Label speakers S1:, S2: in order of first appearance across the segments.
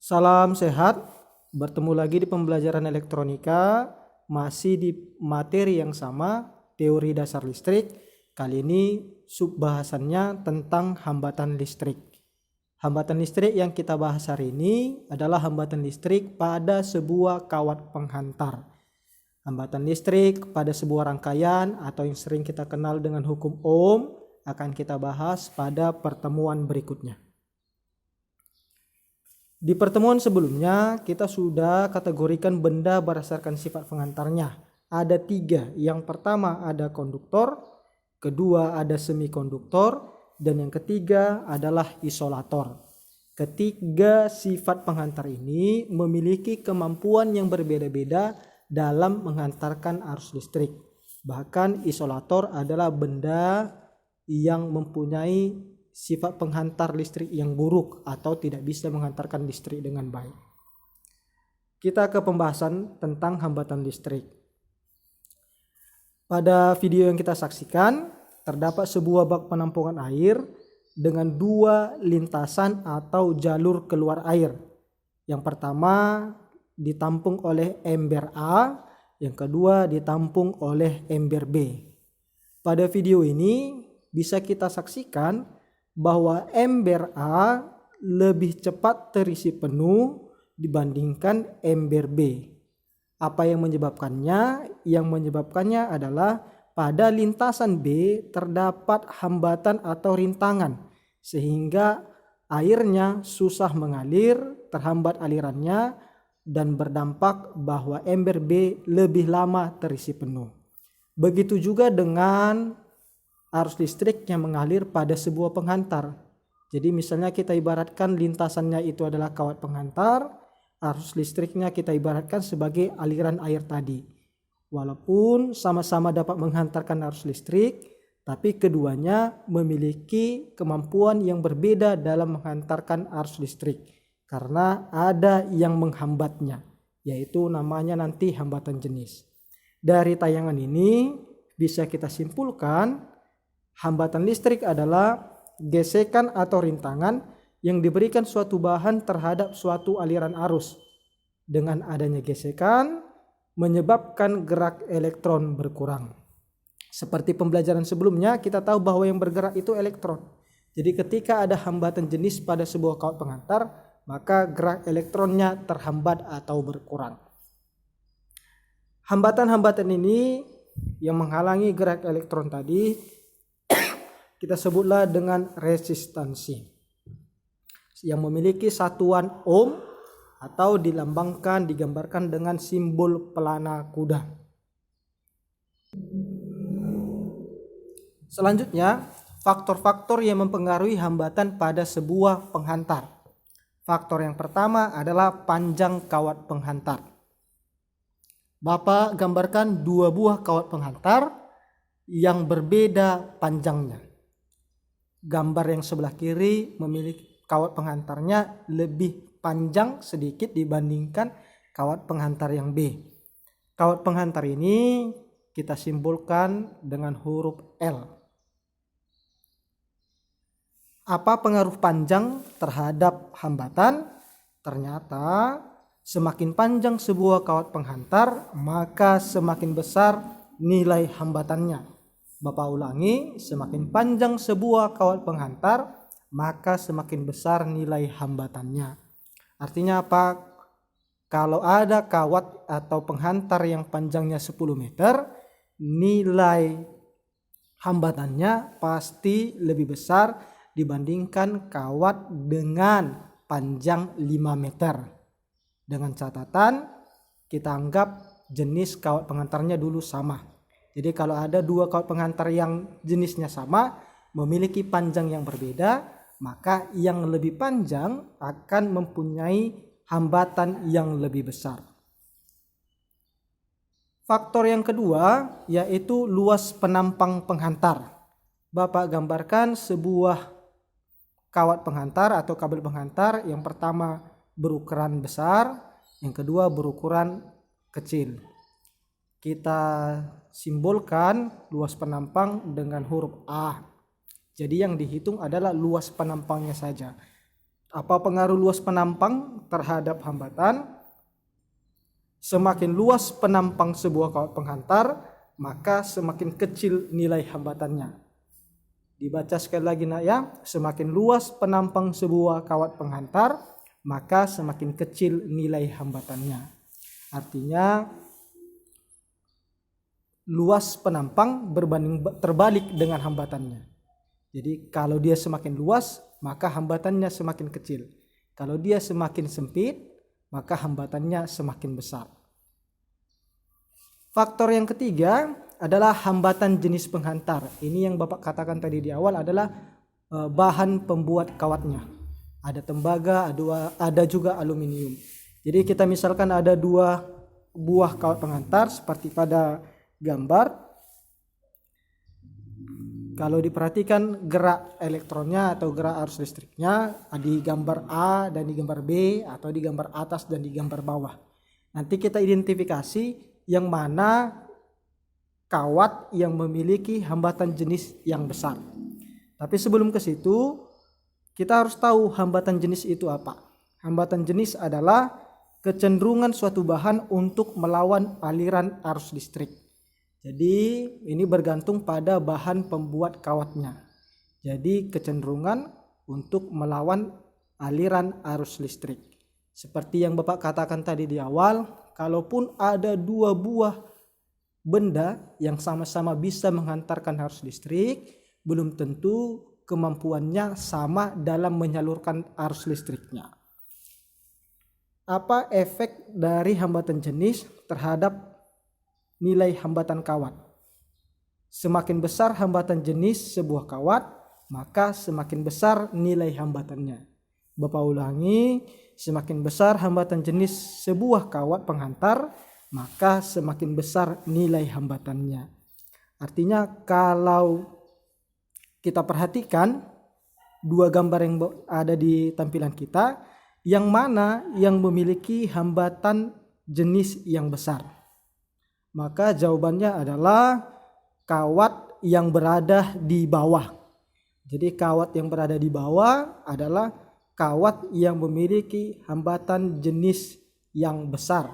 S1: Salam sehat, bertemu lagi di pembelajaran elektronika, masih di materi yang sama, teori dasar listrik. Kali ini subbahasannya tentang hambatan listrik. Hambatan listrik yang kita bahas hari ini adalah hambatan listrik pada sebuah kawat penghantar. Hambatan listrik pada sebuah rangkaian atau yang sering kita kenal dengan hukum Ohm akan kita bahas pada pertemuan berikutnya. Di pertemuan sebelumnya kita sudah kategorikan benda berdasarkan sifat penghantarnya. Ada 3. Yang pertama ada konduktor, kedua ada semikonduktor, dan yang ketiga adalah isolator. Ketiga sifat penghantar ini memiliki kemampuan yang berbeda-beda dalam menghantarkan arus listrik. Bahkan isolator adalah benda yang mempunyai sifat penghantar listrik yang buruk atau tidak bisa menghantarkan listrik dengan baik. Kita ke pembahasan tentang hambatan listrik. Pada video yang kita saksikan, terdapat sebuah bak penampungan air dengan 2 lintasan atau jalur keluar air. Yang pertama ditampung oleh ember A, yang kedua ditampung oleh ember B. Pada video ini bisa kita saksikan bahwa ember A lebih cepat terisi penuh dibandingkan ember B. Apa yang menyebabkannya? Yang menyebabkannya adalah pada lintasan B terdapat hambatan atau rintangan sehingga airnya susah mengalir, terhambat alirannya dan berdampak bahwa ember B lebih lama terisi penuh. Begitu juga dengan arus listrik yang mengalir pada sebuah penghantar. Jadi misalnya kita ibaratkan lintasannya itu adalah kawat penghantar, arus listriknya kita ibaratkan sebagai aliran air tadi. Walaupun sama-sama dapat menghantarkan arus listrik, tapi keduanya memiliki kemampuan yang berbeda dalam menghantarkan arus listrik. Karena ada yang menghambatnya, yaitu namanya nanti hambatan jenis. Dari tayangan ini bisa kita simpulkan hambatan listrik adalah gesekan atau rintangan yang diberikan suatu bahan terhadap suatu aliran arus. Dengan adanya gesekan menyebabkan gerak elektron berkurang. Seperti pembelajaran sebelumnya kita tahu bahwa yang bergerak itu elektron. Jadi ketika ada hambatan jenis pada sebuah kawat penghantar, maka gerak elektronnya terhambat atau berkurang. Hambatan-hambatan ini yang menghalangi gerak elektron tadi kita sebutlah dengan resistansi yang memiliki satuan ohm atau digambarkan dengan simbol pelana kuda. Selanjutnya, faktor-faktor yang mempengaruhi hambatan pada sebuah penghantar. Faktor yang pertama adalah panjang kawat penghantar. Bapak gambarkan 2 buah kawat penghantar yang berbeda panjangnya. Gambar yang sebelah kiri memiliki kawat penghantarnya lebih panjang sedikit dibandingkan kawat penghantar yang B. Kawat penghantar ini kita simbolkan dengan huruf L. Apa pengaruh panjang terhadap hambatan? Ternyata semakin panjang sebuah kawat penghantar, maka semakin besar nilai hambatannya. Bapak ulangi, semakin panjang sebuah kawat penghantar, maka semakin besar nilai hambatannya. Artinya apa? Kalau ada kawat atau penghantar yang panjangnya 10 meter, nilai hambatannya pasti lebih besar dibandingkan kawat dengan panjang 5 meter. Dengan catatan, kita anggap jenis kawat penghantarnya dulu sama. Jadi kalau ada 2 kawat penghantar yang jenisnya sama, memiliki panjang yang berbeda, maka yang lebih panjang akan mempunyai hambatan yang lebih besar. Faktor yang kedua yaitu luas penampang penghantar. Bapak gambarkan sebuah kawat penghantar atau kabel penghantar, yang pertama berukuran besar, yang kedua berukuran kecil. Kita simbolkan luas penampang dengan huruf A. Jadi yang dihitung adalah luas penampangnya saja. Apa pengaruh luas penampang terhadap hambatan, semakin luas penampang sebuah kawat penghantar, maka semakin kecil nilai hambatannya. Dibaca sekali lagi nak ya, semakin luas penampang sebuah kawat penghantar, maka semakin kecil nilai hambatannya. Artinya luas penampang terbalik dengan hambatannya. Jadi kalau dia semakin luas, maka hambatannya semakin kecil. Kalau dia semakin sempit, maka hambatannya semakin besar. Faktor yang ketiga adalah hambatan jenis penghantar. Ini yang Bapak katakan tadi di awal adalah bahan pembuat kawatnya. Ada tembaga, ada juga aluminium. Jadi kita misalkan ada 2 buah kawat penghantar seperti pada gambar. Kalau diperhatikan gerak elektronnya atau gerak arus listriknya di gambar A dan di gambar B, atau di gambar atas dan di gambar bawah. Nanti kita identifikasi yang mana kawat yang memiliki hambatan jenis yang besar. Tapi sebelum ke situ, kita harus tahu hambatan jenis itu apa. Hambatan jenis adalah kecenderungan suatu bahan untuk melawan aliran arus listrik. Jadi ini bergantung pada bahan pembuat kawatnya. Jadi kecenderungan untuk melawan aliran arus listrik. Seperti yang Bapak katakan tadi di awal, kalaupun ada 2 buah benda yang sama-sama bisa menghantarkan arus listrik, belum tentu kemampuannya sama dalam menyalurkan arus listriknya. Apa efek dari hambatan jenis terhadap nilai hambatan kawat? Semakin besar hambatan jenis sebuah kawat, maka semakin besar nilai hambatannya. Bapak ulangi, semakin besar hambatan jenis sebuah kawat penghantar, maka semakin besar nilai hambatannya. Artinya kalau kita perhatikan 2 gambar yang ada di tampilan kita, yang mana yang memiliki hambatan jenis yang besar? Maka jawabannya adalah kawat yang berada di bawah. Jadi kawat yang berada di bawah adalah kawat yang memiliki hambatan jenis yang besar.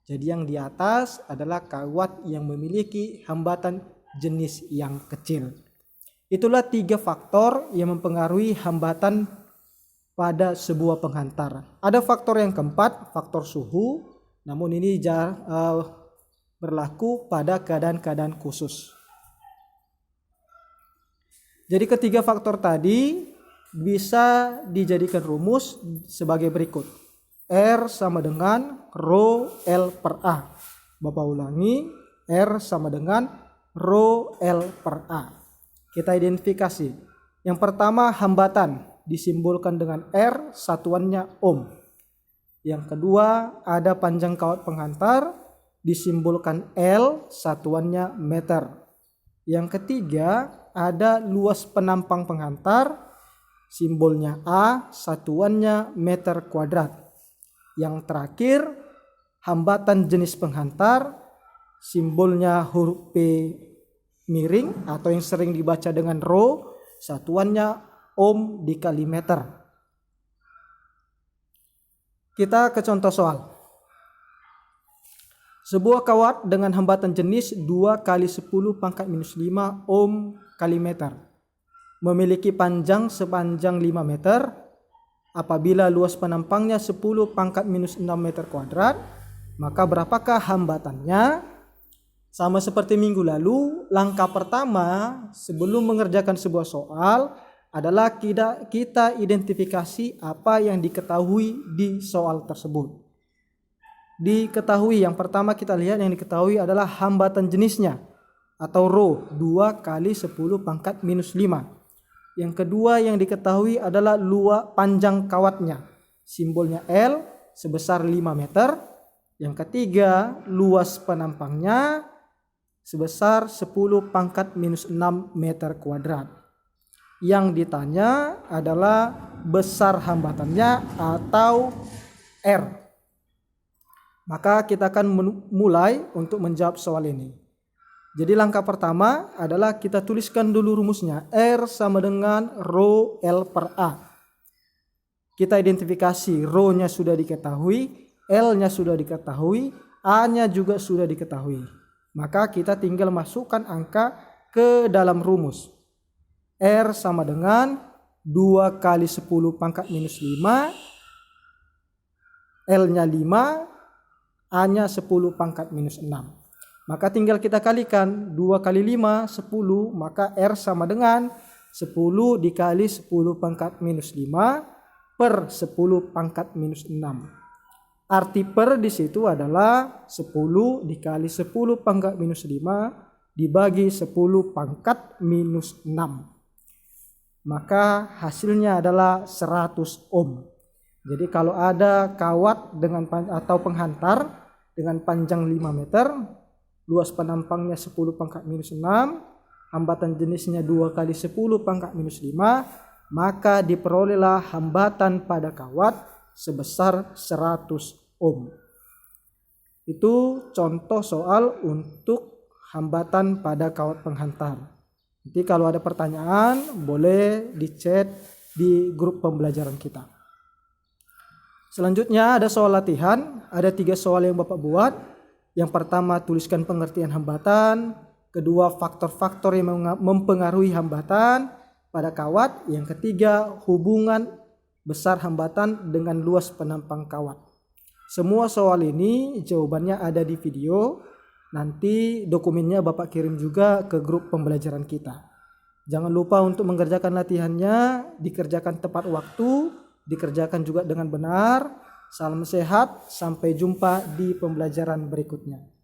S1: Jadi yang di atas adalah kawat yang memiliki hambatan jenis yang kecil. Itulah 3 faktor yang mempengaruhi hambatan pada sebuah penghantar. Ada faktor yang keempat, faktor suhu. Namun ini berlaku pada keadaan-keadaan khusus. Jadi ketiga faktor tadi bisa dijadikan rumus sebagai berikut. R sama dengan Rho L per A. Bapak ulangi, R sama dengan Rho L per A. Kita identifikasi. Yang pertama hambatan disimbolkan dengan R, satuannya ohm. Yang kedua ada panjang kawat penghantar disimbolkan L, satuannya meter. Yang ketiga ada luas penampang penghantar, simbolnya A, satuannya meter kuadrat. Yang terakhir hambatan jenis penghantar, simbolnya huruf P miring atau yang sering dibaca dengan Rho, satuannya ohm dikali meter. Kita ke contoh soal. Sebuah kawat dengan hambatan jenis 2 kali 10 pangkat minus 5 ohm kali meter memiliki panjang sepanjang 5 meter. Apabila luas penampangnya 10 pangkat minus 6 meter kuadrat, maka berapakah hambatannya? Sama seperti minggu lalu, langkah pertama sebelum mengerjakan sebuah soal adalah kita identifikasi apa yang diketahui di soal tersebut. Diketahui, yang pertama kita lihat yang diketahui adalah hambatan jenisnya atau Rho 2 kali 10 pangkat minus 5. Yang kedua yang diketahui adalah luas panjang kawatnya, simbolnya L sebesar 5 meter. Yang ketiga luas penampangnya sebesar 10 pangkat minus 6 meter kuadrat. Yang ditanya adalah besar hambatannya atau R. Maka kita akan mulai untuk menjawab soal ini. Jadi langkah pertama adalah kita tuliskan dulu rumusnya. R sama dengan Rho L per A. kita identifikasi rho-nya sudah diketahui, L-nya sudah diketahui, A-nya juga sudah diketahui. Maka kita tinggal masukkan angka ke dalam rumus. R sama dengan 2 kali 10 pangkat minus 5, L-nya 5, A-nya 10 pangkat minus 6. Maka tinggal kita kalikan 2 kali 5, 10, maka R sama dengan 10 dikali 10 pangkat minus 5 per 10 pangkat minus 6. Arti per di situ adalah 10 dikali 10 pangkat minus 5 dibagi 10 pangkat minus 6. Maka hasilnya adalah 100 ohm. Jadi kalau ada kawat dengan atau penghantar dengan panjang 5 meter, luas penampangnya 10 pangkat minus 6, hambatan jenisnya 2 kali 10 pangkat minus 5, maka diperolehlah hambatan pada kawat sebesar 100 ohm. Itu contoh soal untuk hambatan pada kawat penghantar. Jadi kalau ada pertanyaan boleh di chat di grup pembelajaran kita. Selanjutnya ada soal latihan, ada 3 soal yang Bapak buat. Yang pertama tuliskan pengertian hambatan, kedua faktor-faktor yang mempengaruhi hambatan pada kawat, yang ketiga hubungan besar hambatan dengan luas penampang kawat. Semua soal ini jawabannya ada di video. Nanti dokumennya Bapak kirim juga ke grup pembelajaran kita. Jangan lupa untuk mengerjakan latihannya, dikerjakan tepat waktu, dikerjakan juga dengan benar. Salam sehat, sampai jumpa di pembelajaran berikutnya.